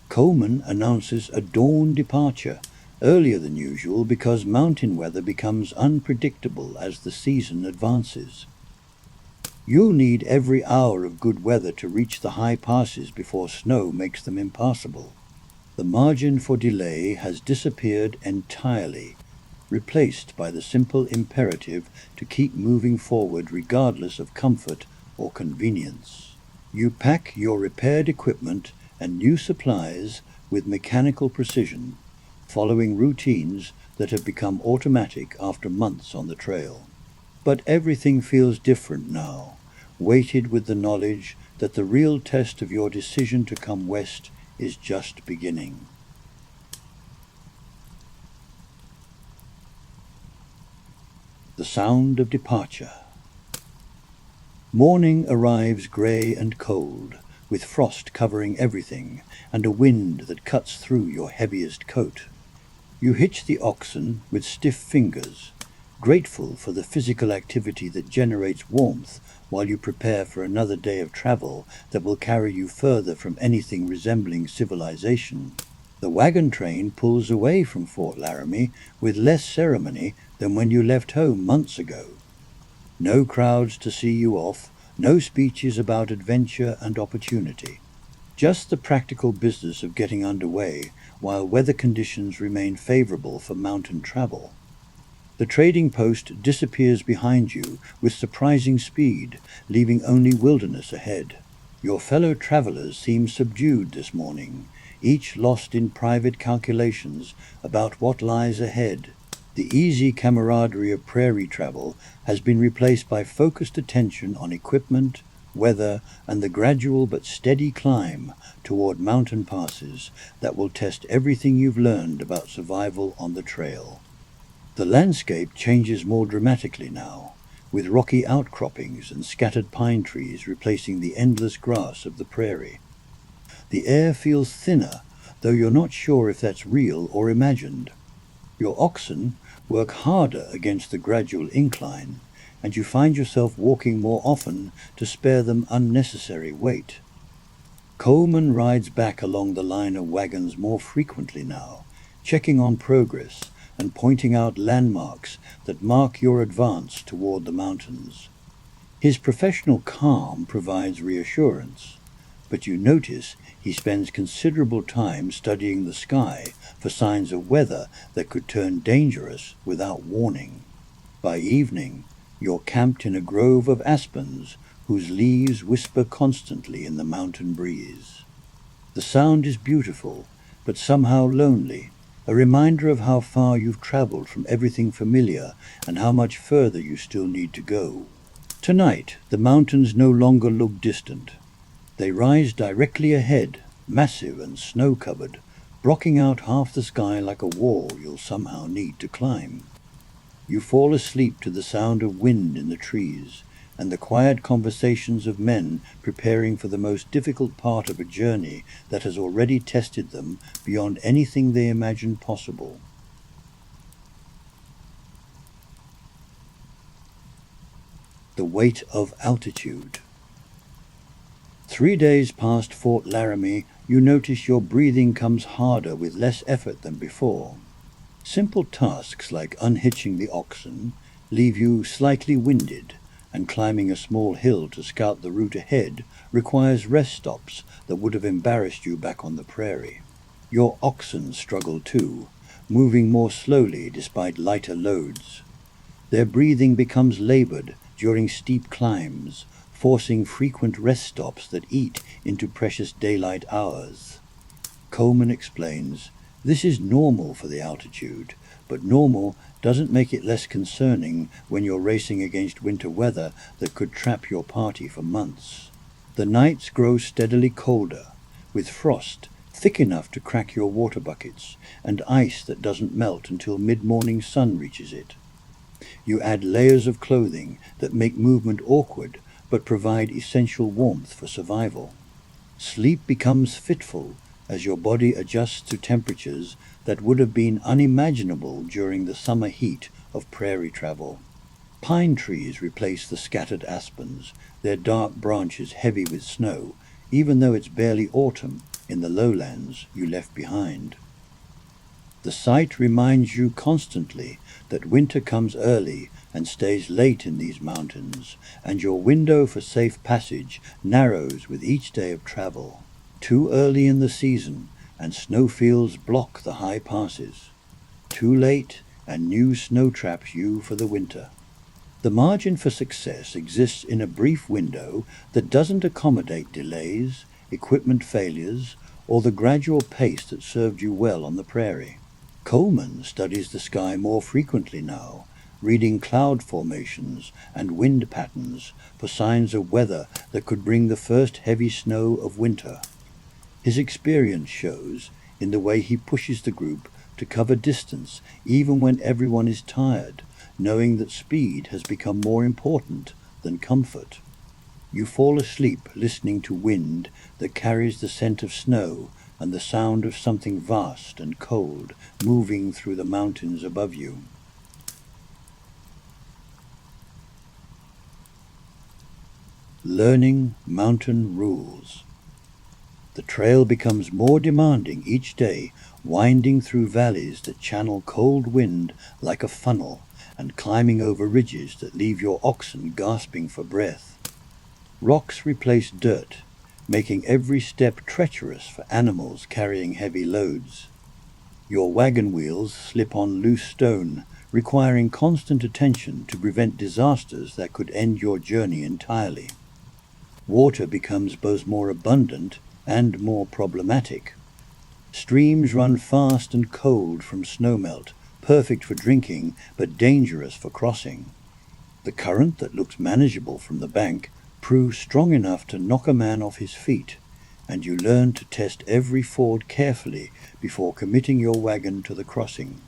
Coleman announces a dawn departure, earlier than usual because mountain weather becomes unpredictable as the season advances. You'll need every hour of good weather to reach the high passes before snow makes them impassable. The margin for delay has disappeared entirely, replaced by the simple imperative to keep moving forward regardless of comfort or convenience. You pack your repaired equipment and new supplies with mechanical precision, following routines that have become automatic after months on the trail. But everything feels different now, weighted with the knowledge that the real test of your decision to come west is just beginning. The sound of departure. Morning arrives grey and cold. with frost covering everything and a wind that cuts through your heaviest coat. You hitch the oxen with stiff fingers, grateful for the physical activity that generates warmth while you prepare for another day of travel that will carry you further from anything resembling civilization. The wagon train pulls away from Fort Laramie with less ceremony than when you left home months ago. No crowds to see you off, no speeches about adventure and opportunity. Just the practical business of getting underway while weather conditions remain favorable for mountain travel. The trading post disappears behind you with surprising speed, leaving only wilderness ahead. Your fellow travelers seem subdued this morning, each lost in private calculations about what lies ahead. The easy camaraderie of prairie travel has been replaced by focused attention on equipment, weather, and the gradual but steady climb toward mountain passes that will test everything you've learned about survival on the trail. The landscape changes more dramatically now, with rocky outcroppings and scattered pine trees replacing the endless grass of the prairie. The air feels thinner, though you're not sure if that's real or imagined. Your oxen work harder against the gradual incline, and you find yourself walking more often to spare them unnecessary weight. Coleman rides back along the line of wagons more frequently now, checking on progress and pointing out landmarks that mark your advance toward the mountains. His professional calm provides reassurance, but you notice he spends considerable time studying the sky for signs of weather that could turn dangerous without warning. By evening, you're camped in a grove of aspens whose leaves whisper constantly in the mountain breeze. The sound is beautiful, but somehow lonely, a reminder of how far you've traveled from everything familiar and how much further you still need to go. Tonight, the mountains no longer look distant. They rise directly ahead, massive and snow-covered, blocking out half the sky like a wall you'll somehow need to climb. You fall asleep to the sound of wind in the trees and the quiet conversations of men preparing for the most difficult part of a journey that has already tested them beyond anything they imagined possible. The weight of altitude. 3 days past Fort Laramie, you notice your breathing comes harder with less effort than before. Simple tasks like unhitching the oxen leave you slightly winded, and climbing a small hill to scout the route ahead requires rest stops that would have embarrassed you back on the prairie. Your oxen struggle too, moving more slowly despite lighter loads. Their breathing becomes labored during steep climbs, forcing frequent rest stops that eat into precious daylight hours. Coleman explains, this is normal for the altitude, but normal doesn't make it less concerning when you're racing against winter weather that could trap your party for months. The nights grow steadily colder, with frost thick enough to crack your water buckets and ice that doesn't melt until mid-morning sun reaches it. You add layers of clothing that make movement awkward but provide essential warmth for survival. Sleep becomes fitful as your body adjusts to temperatures that would have been unimaginable during the summer heat of prairie travel. Pine trees replace the scattered aspens, their dark branches heavy with snow, even though it's barely autumn in the lowlands you left behind. The sight reminds you constantly that winter comes early and stays late in these mountains, and your window for safe passage narrows with each day of travel. Too early in the season, and snowfields block the high passes. Too late, and new snow traps you for the winter. The margin for success exists in a brief window that doesn't accommodate delays, equipment failures, or the gradual pace that served you well on the prairie. Coleman studies the sky more frequently now, reading cloud formations and wind patterns for signs of weather that could bring the first heavy snow of winter. His experience shows in the way he pushes the group to cover distance even when everyone is tired, knowing that speed has become more important than comfort. You fall asleep listening to wind that carries the scent of snow and the sound of something vast and cold moving through the mountains above you. Learning mountain rules. The trail becomes more demanding each day, winding through valleys that channel cold wind like a funnel and climbing over ridges that leave your oxen gasping for breath. Rocks replace dirt, making every step treacherous for animals carrying heavy loads. Your wagon wheels slip on loose stone, requiring constant attention to prevent disasters that could end your journey entirely. Water becomes both more abundant and more problematic. Streams run fast and cold from snowmelt, perfect for drinking but dangerous for crossing. The current that looks manageable from the bank proves strong enough to knock a man off his feet, and you learn to test every ford carefully before committing your wagon to the crossing.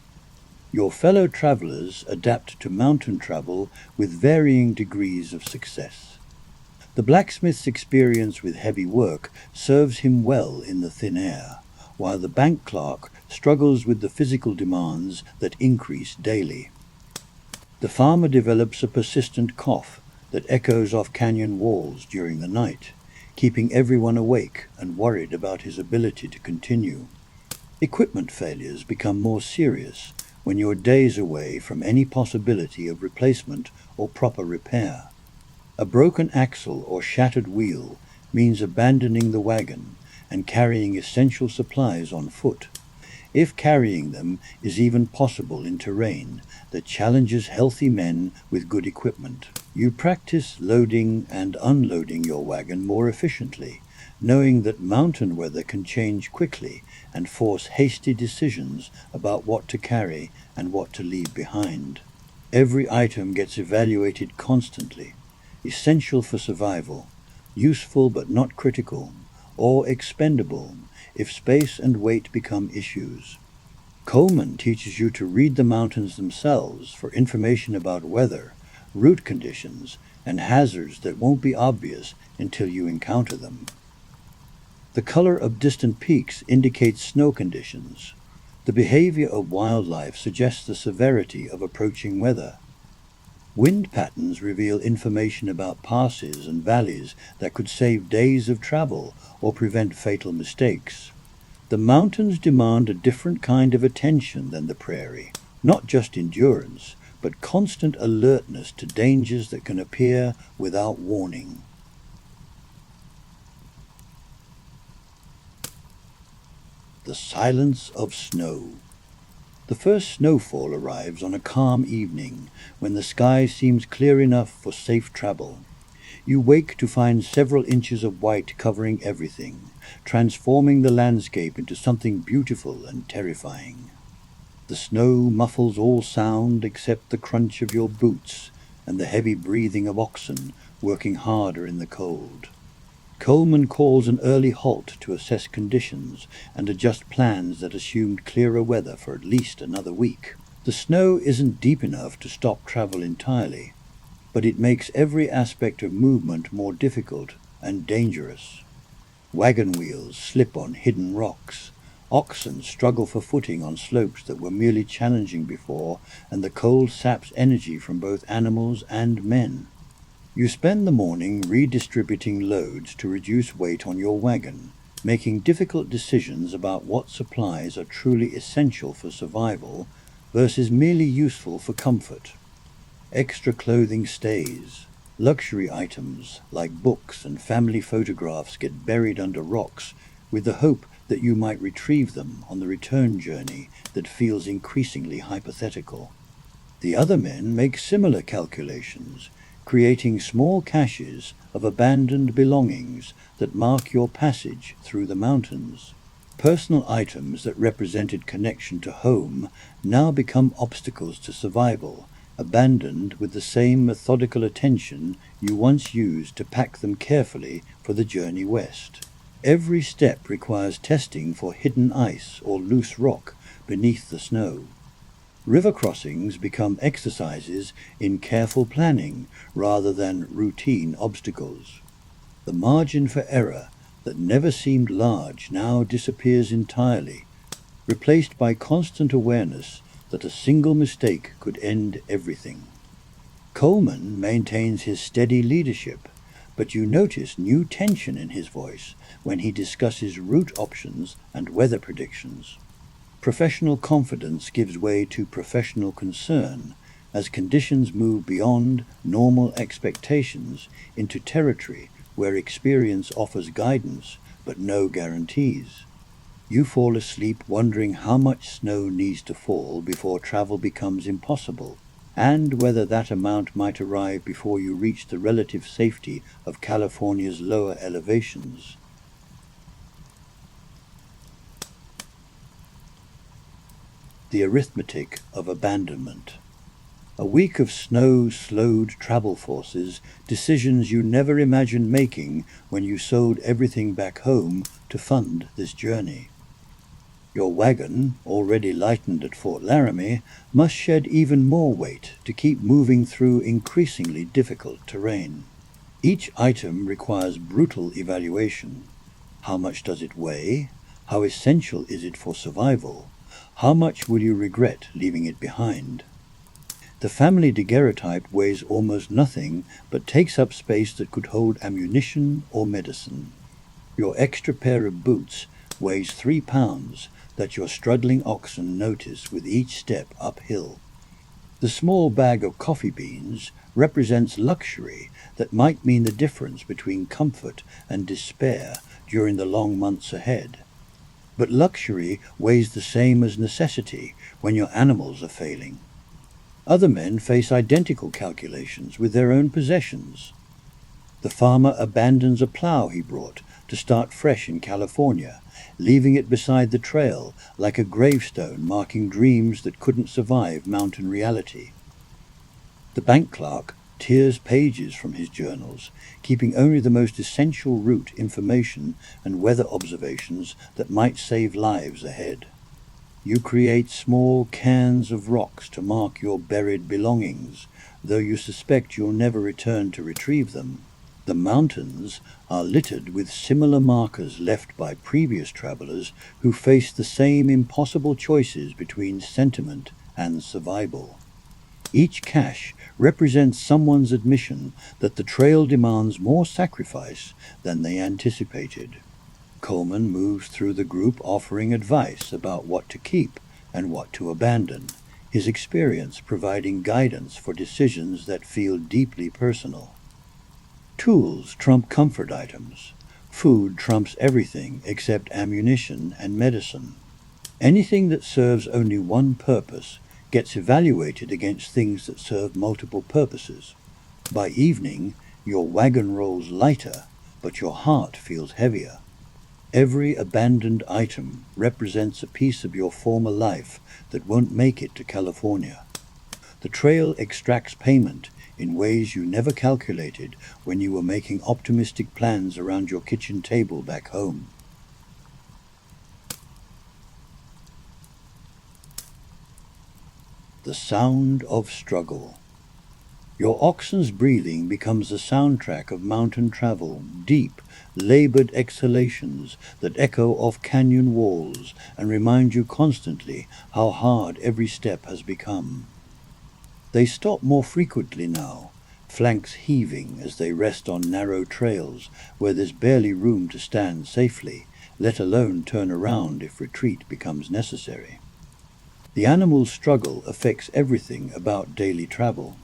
Your fellow travelers adapt to mountain travel with varying degrees of success. The blacksmith's experience with heavy work serves him well in the thin air, while the bank clerk struggles with the physical demands that increase daily. The farmer develops a persistent cough that echoes off canyon walls during the night, keeping everyone awake and worried about his ability to continue. Equipment failures become more serious when you're days away from any possibility of replacement or proper repair. A broken axle or shattered wheel means abandoning the wagon and carrying essential supplies on foot, if carrying them is even possible in terrain that challenges healthy men with good equipment. You practice loading and unloading your wagon more efficiently, knowing that mountain weather can change quickly and force hasty decisions about what to carry and what to leave behind. Every item gets evaluated constantly, essential for survival, useful but not critical, or expendable if space and weight become issues. Coleman teaches you to read the mountains themselves for information about weather, route conditions, and hazards that won't be obvious until you encounter them. The color of distant peaks indicates snow conditions. The behavior of wildlife suggests the severity of approaching weather. Wind patterns reveal information about passes and valleys that could save days of travel or prevent fatal mistakes. The mountains demand a different kind of attention than the prairie, not just endurance, but constant alertness to dangers that can appear without warning. The silence of snow. The first snowfall arrives on a calm evening, when the sky seems clear enough for safe travel. You wake to find several inches of white covering everything, transforming the landscape into something beautiful and terrifying. The snow muffles all sound except the crunch of your boots and the heavy breathing of oxen working harder in the cold. Coleman calls an early halt to assess conditions and adjust plans that assumed clearer weather for at least another week. The snow isn't deep enough to stop travel entirely, but it makes every aspect of movement more difficult and dangerous. Wagon wheels slip on hidden rocks. Oxen struggle for footing on slopes that were merely challenging before, and the cold saps energy from both animals and men. You spend the morning redistributing loads to reduce weight on your wagon, making difficult decisions about what supplies are truly essential for survival versus merely useful for comfort. Extra clothing stays. Luxury items like books and family photographs get buried under rocks with the hope that you might retrieve them on the return journey that feels increasingly hypothetical. The other men make similar calculations, creating small caches of abandoned belongings that mark your passage through the mountains. Personal items that represented connection to home now become obstacles to survival, abandoned with the same methodical attention you once used to pack them carefully for the journey west. Every step requires testing for hidden ice or loose rock beneath the snow. River crossings become exercises in careful planning rather than routine obstacles. The margin for error that never seemed large now disappears entirely, replaced by constant awareness that a single mistake could end everything. Coleman maintains his steady leadership, but you notice new tension in his voice when he discusses route options and weather predictions. Professional confidence gives way to professional concern as conditions move beyond normal expectations into territory where experience offers guidance but no guarantees. You fall asleep wondering how much snow needs to fall before travel becomes impossible, and whether that amount might arrive before you reach the relative safety of California's lower elevations. The arithmetic of abandonment. A week of snow slowed travel forces, decisions you never imagined making when you sold everything back home to fund this journey. Your wagon, already lightened at Fort Laramie, must shed even more weight to keep moving through increasingly difficult terrain. Each item requires brutal evaluation. How much does it weigh? How essential is it for survival? How much will you regret leaving it behind? The family daguerreotype weighs almost nothing, but takes up space that could hold ammunition or medicine. Your extra pair of boots weighs 3 pounds that your struggling oxen notice with each step uphill. The small bag of coffee beans represents luxury that might mean the difference between comfort and despair during the long months ahead. But luxury weighs the same as necessity when your animals are failing. Other men face identical calculations with their own possessions. The farmer abandons a plow he brought to start fresh in California, leaving it beside the trail like a gravestone marking dreams that couldn't survive mountain reality. The bank clerk tears pages from his journals, keeping only the most essential route information and weather observations that might save lives ahead. You create small cairns of rocks to mark your buried belongings, though you suspect you'll never return to retrieve them. The mountains are littered with similar markers left by previous travelers who faced the same impossible choices between sentiment and survival. Each cache represents someone's admission that the trail demands more sacrifice than they anticipated. Coleman moves through the group offering advice about what to keep and what to abandon, his experience providing guidance for decisions that feel deeply personal. Tools trump comfort items. Food trumps everything except ammunition and medicine. Anything that serves only one purpose gets evaluated against things that serve multiple purposes. By evening, your wagon rolls lighter, but your heart feels heavier. Every abandoned item represents a piece of your former life that won't make it to California. The trail extracts payment in ways you never calculated when you were making optimistic plans around your kitchen table back home. The sound of struggle. Your oxen's breathing becomes the soundtrack of mountain travel, deep, labored exhalations that echo off canyon walls and remind you constantly how hard every step has become. They stop more frequently now, flanks heaving as they rest on narrow trails where there's barely room to stand safely, let alone turn around if retreat becomes necessary. The animal's struggle affects everything about daily travel.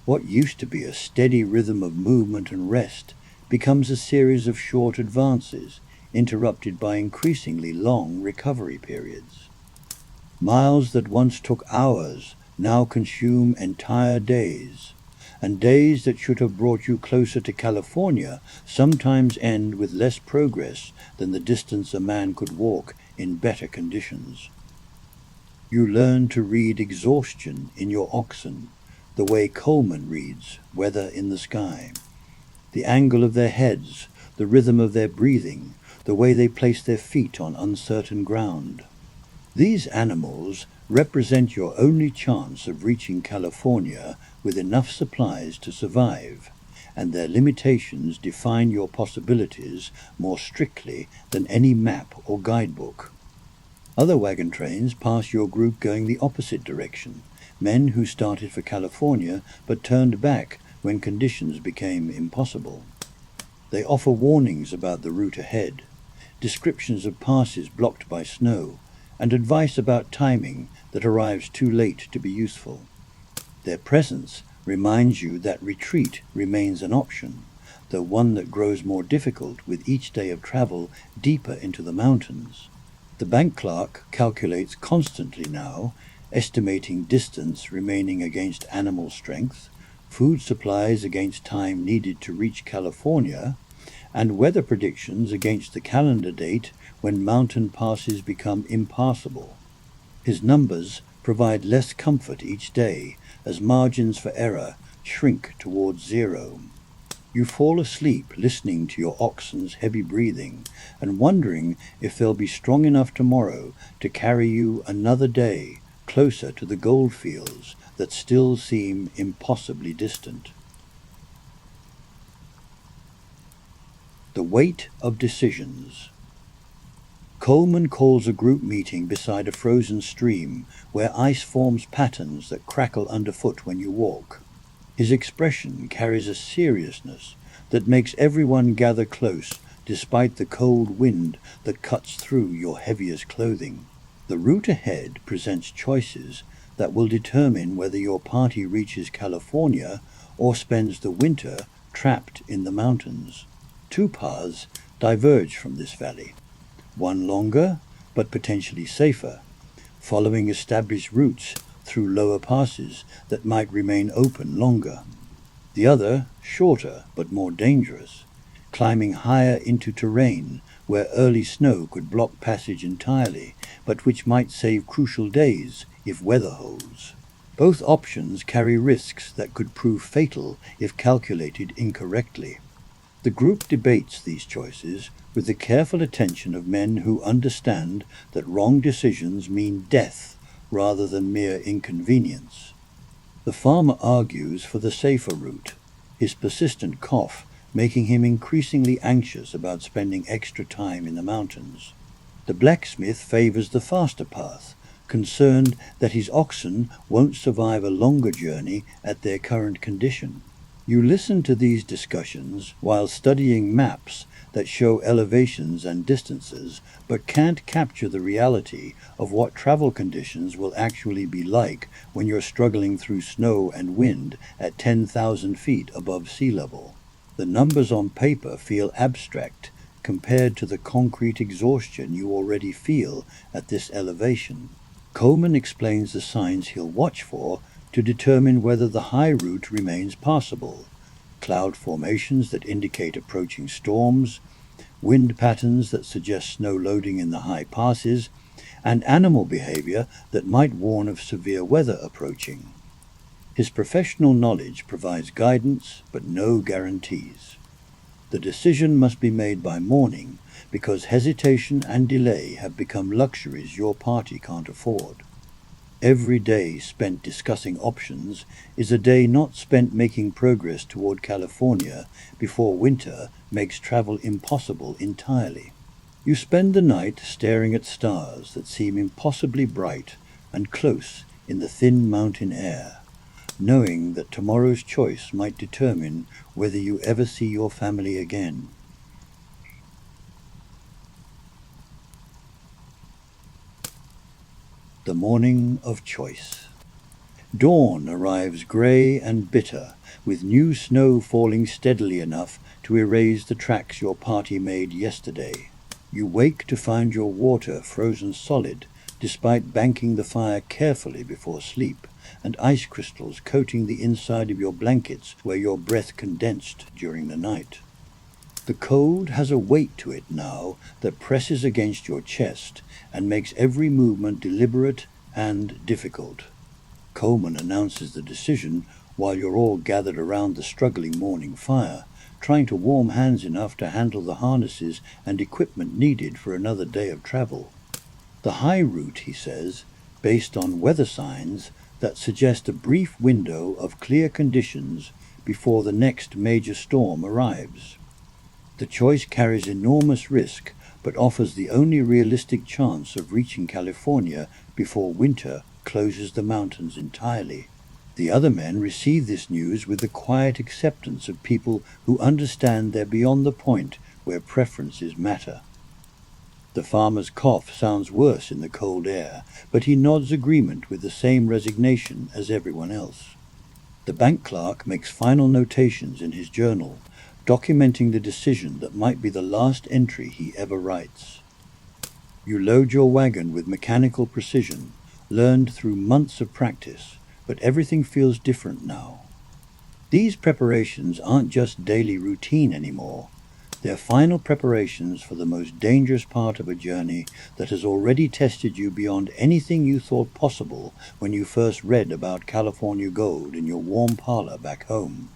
What used to be a steady rhythm of movement and rest becomes a series of short advances, interrupted by increasingly long recovery periods. Miles that once took hours now consume entire days, and days that should have brought you closer to California sometimes end with less progress than the distance a man could walk in better conditions. You learn to read exhaustion in your oxen, the way Coleman reads weather in the sky. The angle of their heads, the rhythm of their breathing, the way they place their feet on uncertain ground. These animals represent your only chance of reaching California with enough supplies to survive, and their limitations define your possibilities more strictly than any map or guidebook. Other wagon trains pass your group going the opposite direction, men who started for California but turned back when conditions became impossible. They offer warnings about the route ahead, descriptions of passes blocked by snow, and advice about timing that arrives too late to be useful. Their presence reminds you that retreat remains an option, though one that grows more difficult with each day of travel deeper into the mountains. The bank clerk calculates constantly now, estimating distance remaining against animal strength, food supplies against time needed to reach California, and weather predictions against the calendar date when mountain passes become impassable. His numbers provide less comfort each day as margins for error shrink towards zero. You fall asleep listening to your oxen's heavy breathing and wondering if they'll be strong enough tomorrow to carry you another day closer to the goldfields that still seem impossibly distant. The weight of decisions. Coleman calls a group meeting beside a frozen stream where ice forms patterns that crackle underfoot when you walk. His expression carries a seriousness that makes everyone gather close despite the cold wind that cuts through your heaviest clothing. The route ahead presents choices that will determine whether your party reaches California or spends the winter trapped in the mountains. Two paths diverge from this valley, one longer but potentially safer, following established routes through lower passes that might remain open longer. The other, shorter but more dangerous, climbing higher into terrain where early snow could block passage entirely, but which might save crucial days if weather holds. Both options carry risks that could prove fatal if calculated incorrectly. The group debates these choices with the careful attention of men who understand that wrong decisions mean death rather than mere inconvenience. The farmer argues for the safer route, his persistent cough making him increasingly anxious about spending extra time in the mountains. The blacksmith favors the faster path, concerned that his oxen won't survive a longer journey at their current condition. You listen to these discussions while studying maps that show elevations and distances, but can't capture the reality of what travel conditions will actually be like when you're struggling through snow and wind at 10,000 feet above sea level. The numbers on paper feel abstract compared to the concrete exhaustion you already feel at this elevation. Coleman explains the signs he'll watch for to determine whether the high route remains passable: cloud formations that indicate approaching storms, wind patterns that suggest snow loading in the high passes, and animal behavior that might warn of severe weather approaching. His professional knowledge provides guidance, but no guarantees. The decision must be made by morning, because hesitation and delay have become luxuries your party can't afford. Every day spent discussing options is a day not spent making progress toward California before winter makes travel impossible entirely. You spend the night staring at stars that seem impossibly bright and close in the thin mountain air, knowing that tomorrow's choice might determine whether you ever see your family again. The morning of choice. Dawn arrives grey and bitter, with new snow falling steadily enough to erase the tracks your party made yesterday. You wake to find your water frozen solid, despite banking the fire carefully before sleep, and ice crystals coating the inside of your blankets where your breath condensed during the night. The cold has a weight to it now that presses against your chest and makes every movement deliberate and difficult. Coleman announces the decision while you're all gathered around the struggling morning fire, trying to warm hands enough to handle the harnesses and equipment needed for another day of travel. The high route, he says, based on weather signs that suggest a brief window of clear conditions before the next major storm arrives. The choice carries enormous risk, but offers the only realistic chance of reaching California before winter closes the mountains entirely. The other men receive this news with the quiet acceptance of people who understand they're beyond the point where preferences matter. The farmer's cough sounds worse in the cold air, but he nods agreement with the same resignation as everyone else. The bank clerk makes final notations in his journal, documenting the decision that might be the last entry he ever writes. You load your wagon with mechanical precision, learned through months of practice, but everything feels different now. These preparations aren't just daily routine anymore. They're final preparations for the most dangerous part of a journey that has already tested you beyond anything you thought possible when you first read about California gold in your warm parlor back home.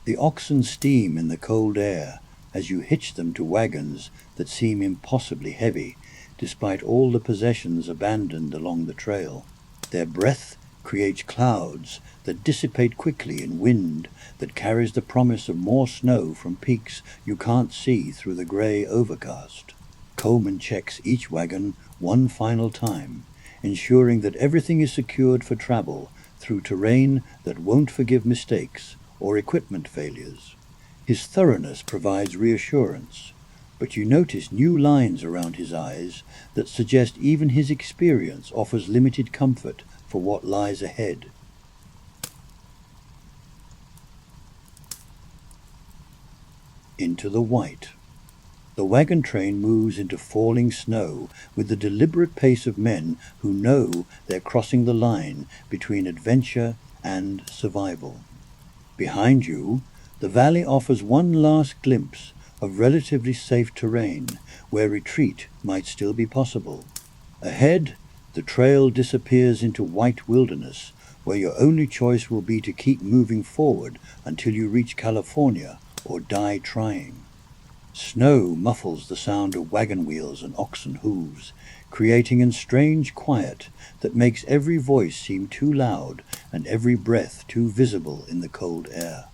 The oxen steam in the cold air as you hitch them to wagons that seem impossibly heavy, despite all the possessions abandoned along the trail. Their breath creates clouds that dissipate quickly in wind that carries the promise of more snow from peaks you can't see through the gray overcast. Coleman checks each wagon one final time, ensuring that everything is secured for travel through terrain that won't forgive mistakes or equipment failures. His thoroughness provides reassurance, but you notice new lines around his eyes that suggest even his experience offers limited comfort for what lies ahead. Into the white. The wagon train moves into falling snow with the deliberate pace of men who know they're crossing the line between adventure and survival. Behind you, the valley offers one last glimpse of relatively safe terrain where retreat might still be possible. Ahead, the trail disappears into white wilderness where your only choice will be to keep moving forward until you reach California or die trying. Snow muffles the sound of wagon wheels and oxen hooves, creating a strange quiet that makes every voice seem too loud and every breath too visible in the cold air.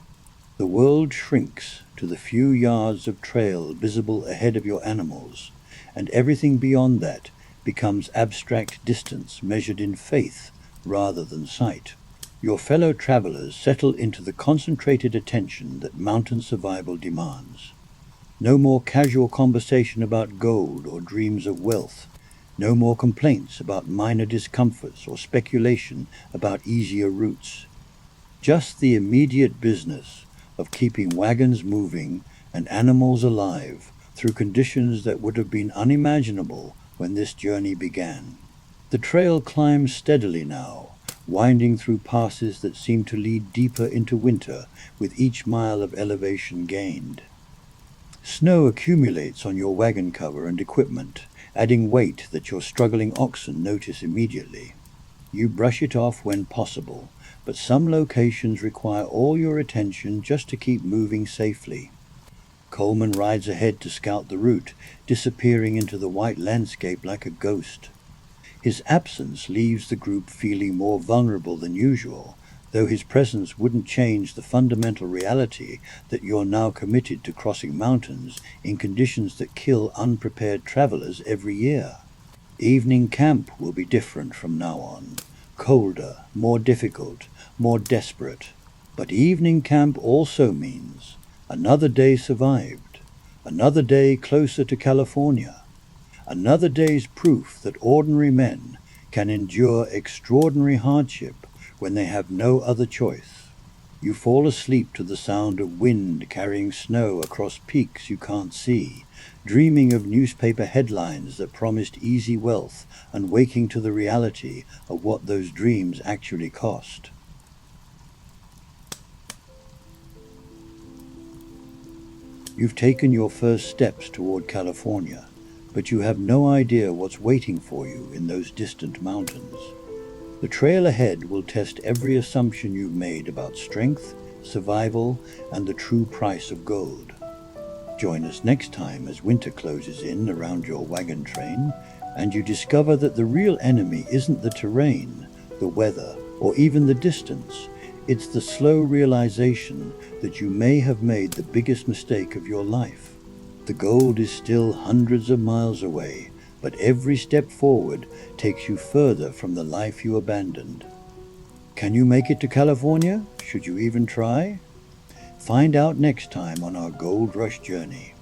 The world shrinks to the few yards of trail visible ahead of your animals, and everything beyond that becomes abstract distance measured in faith rather than sight. Your fellow travelers settle into the concentrated attention that mountain survival demands. No more casual conversation about gold or dreams of wealth. No more complaints about minor discomforts or speculation about easier routes. Just the immediate business of keeping wagons moving and animals alive through conditions that would have been unimaginable when this journey began. The trail climbs steadily now, winding through passes that seem to lead deeper into winter with each mile of elevation gained. Snow accumulates on your wagon cover and equipment, adding weight that your struggling oxen notice immediately. You brush it off when possible, but some locations require all your attention just to keep moving safely. Coleman rides ahead to scout the route, disappearing into the white landscape like a ghost. His absence leaves the group feeling more vulnerable than usual, though his presence wouldn't change the fundamental reality that you're now committed to crossing mountains in conditions that kill unprepared travelers every year. Evening camp will be different from now on. Colder, more difficult, more desperate. But evening camp also means another day survived, another day closer to California, another day's proof that ordinary men can endure extraordinary hardship when they have no other choice. You fall asleep to the sound of wind carrying snow across peaks you can't see, dreaming of newspaper headlines that promised easy wealth and waking to the reality of what those dreams actually cost. You've taken your first steps toward California, but you have no idea what's waiting for you in those distant mountains. The trail ahead will test every assumption you've made about strength, survival, and the true price of gold. Join us next time as winter closes in around your wagon train, and you discover that the real enemy isn't the terrain, the weather, or even the distance. It's the slow realization that you may have made the biggest mistake of your life. The gold is still hundreds of miles away, but every step forward takes you further from the life you abandoned. Can you make it to California? Should you even try? Find out next time on our Gold Rush journey.